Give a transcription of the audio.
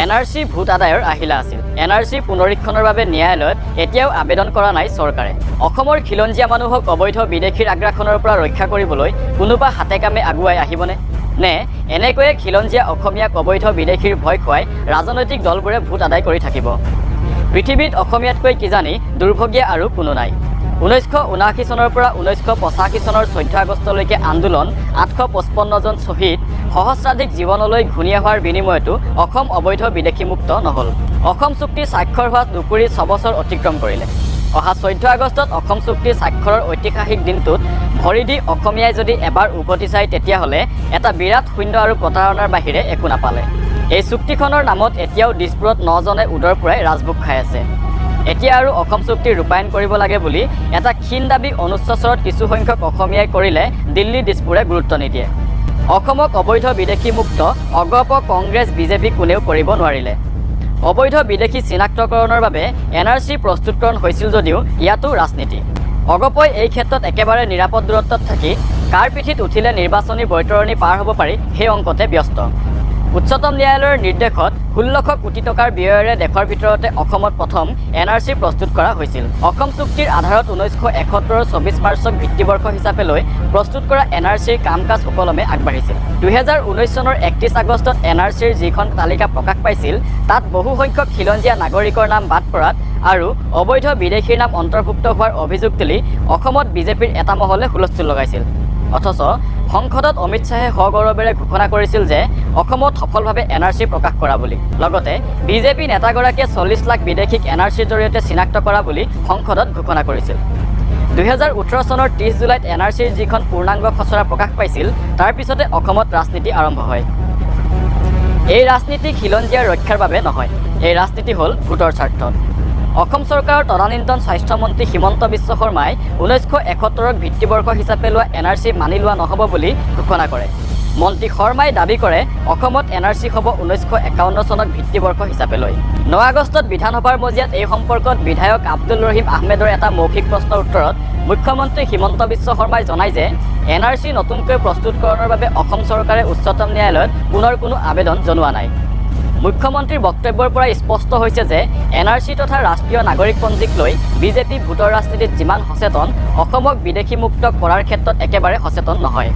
NRC vote আদায়ৰ আহিলা আছিল। NRC পুনৰীক্ষণৰ বাবে ন্যায়ালয়ত এতিয়াও আবেদন কৰা নাই চৰকাৰে। অসমৰ খিলঞ্জীয়া মানুহক অবৈধ বিদেশীৰ আগ্ৰাসনৰ পৰা ৰক্ষা কৰিবলৈ কোনোবা হাতে কামে আগুৱাই আহিবনে? নে এনেকৈয়ে খিলঞ্জীয়া অসমীয়াক অবৈধ বিদেশীৰ ভয় খুৱাই ৰাজনৈতিক দলবোৰে ভোট আদায় কৰি থাকিব? পৃথিৱীত অসমীয়াতকৈ কিজানি দুৰ্ভগীয়া আৰু কোনো নাই। 1979 চনৰ পৰা 1985 চনৰ 14 আগষ্টলৈকে আন্দোলন 855 জন শ্বহীদ সহস্ৰাধিক জীৱনলৈ ঘূণীয়া হোৱাৰ বিনিময়তো অসম অবৈধ বিদেশীমুক্ত নহল। অসম চুক্তি স্বাক্ষৰ হোৱা দুকুৰি 6 বছৰ অতিক্ৰম কৰিলে। অহা 14 আগষ্টত অসম চুক্তি স্বাক্ষৰৰ ঐতিহাসিক দিনটোত ভৰি দি অসমীয়াই যদি এবাৰ উভতি চায় তেতিয়াহ'লে এটা বিৰাট শূন্য আৰু প্ৰতাৰণাৰ বাহিৰে একো নাপালে। এই চুক্তিখনৰ নামত এতিয়াও দিছপুৰত 9 জনে উদৰ পূৰাই ৰাজভোগ খাই আছে। এতিয়া আৰু অসম চুক্তি ৰূপায়ণ কৰিব লাগে বুলি এটা ক্ষীণ দাবী অনুচ্চৰত কিছু সংখ্যক অসমীয়াই কৰিলে দিল্লী দিছপুৰে গুৰুত্ব নিদিয়ে। অসমক অবৈধ বিদেশীমুক্ত অগপ কংগ্ৰেছ বিজেপি কোনেও কৰিব নোৱাৰিলে। অবৈধ বিদেশী চিনাক্তকৰণৰ বাবে NRC প্ৰস্তুতকৰণ হৈছিল যদিও ইয়াতো ৰাজনীতি। অগপই এই ক্ষেত্ৰত একেবাৰে নিৰাপদ দূৰত্বত থাকি কাৰ পিঠিত উঠিলে নিৰ্বাচনী বৈতৰণি পাৰ হ'ব পাৰি সেই অংকতে ব্যস্ত। উচ্চতম ন্যায়ালয়ৰ নিৰ্দেশত 1600 কোটি টকাৰ ব্যয়েৰে দেশৰ ভিতৰতে অসমত প্ৰথম NRC প্ৰস্তুত কৰা হৈছিল। অসম চুক্তিৰ আধাৰত 1971 24 মাৰ্চক ভিত্তিবৰ্ষ হিচাপে লৈ প্ৰস্তুত কৰা NRCৰ কাম কাজ সুকলমে আগবাঢ়িছিল। 2019 চনৰ 31 আগষ্টত NRCৰ যিখন তালিকা প্ৰকাশ পাইছিল তাত বহু সংখ্যক খিলঞ্জীয়া নাগৰিকৰ নাম বাদ পৰাত আৰু অবৈধ বিদেশীৰ নাম অন্তৰ্ভুক্ত হোৱাৰ অভিযোগ তুলি অসমত বিজেপিৰ এটা মহলে হুলস্থুল লগাইছিল। অথচ সংসদত অমিত শ্বাহে সগৌৰৱেৰে ঘোষণা কৰিছিল যে অসমত সফলভাৱে NRC প্ৰকাশ কৰা বুলি। লগতে বিজেপি নেতাগৰাকীয়ে 40 লাখ বিদেশীক NRCৰ জৰিয়তে চিনাক্ত কৰা বুলি সংসদত ঘোষণা কৰিছিল। 2018 চনৰ 30 জুলাইত NRCৰ যিখন পূৰ্ণাংগ খচৰা প্ৰকাশ পাইছিল তাৰ পিছতে অসমত ৰাজনীতি আৰম্ভ হয়। এই ৰাজনীতি খিলঞ্জীয়াৰ ৰক্ষাৰ বাবে নহয়, এই ৰাজনীতি হ'ল ভোটৰ স্বাৰ্থত। অসম চৰকাৰৰ তদানীন্তন স্বাস্থ্যমন্ত্ৰী হিমন্ত বিশ্ব শৰ্মাই 1971ক ভিত্তিবৰ্ষ হিচাপে লোৱা NRC মানি লোৱা নহ'ব বুলি ঘোষণা কৰে। মন্ত্ৰী শৰ্মাই দাবী কৰে অসমত NRC হ'ব 1951 চনক ভিত্তিবৰ্ষ হিচাপে লৈ। 9 আগষ্টত বিধানসভাৰ মজিয়াত এই সম্পৰ্কত বিধায়ক আব্দুল ৰহিম আহমেদৰ এটা মৌখিক প্ৰশ্নৰ উত্তৰত মুখ্যমন্ত্ৰী হিমন্ত বিশ্ব শৰ্মাই জনায় যে NRC নতুনকৈ প্ৰস্তুতকৰণৰ বাবে অসম চৰকাৰে উচ্চতম ন্যায়ালয়ত পুনৰ কোনো আবেদন জনোৱা নাই। মুখ্যমন্ত্ৰীৰ বক্তব্যৰ পৰা স্পষ্ট হৈছে যে NRC তথা ৰাষ্ট্ৰীয় নাগৰিকপঞ্জীক লৈ বিজেপি ভোটৰ ৰাজনীতিত যিমান সচেতন, অসমক বিদেশীমুক্ত কৰাৰ ক্ষেত্ৰত একেবাৰে সচেতন নহয়।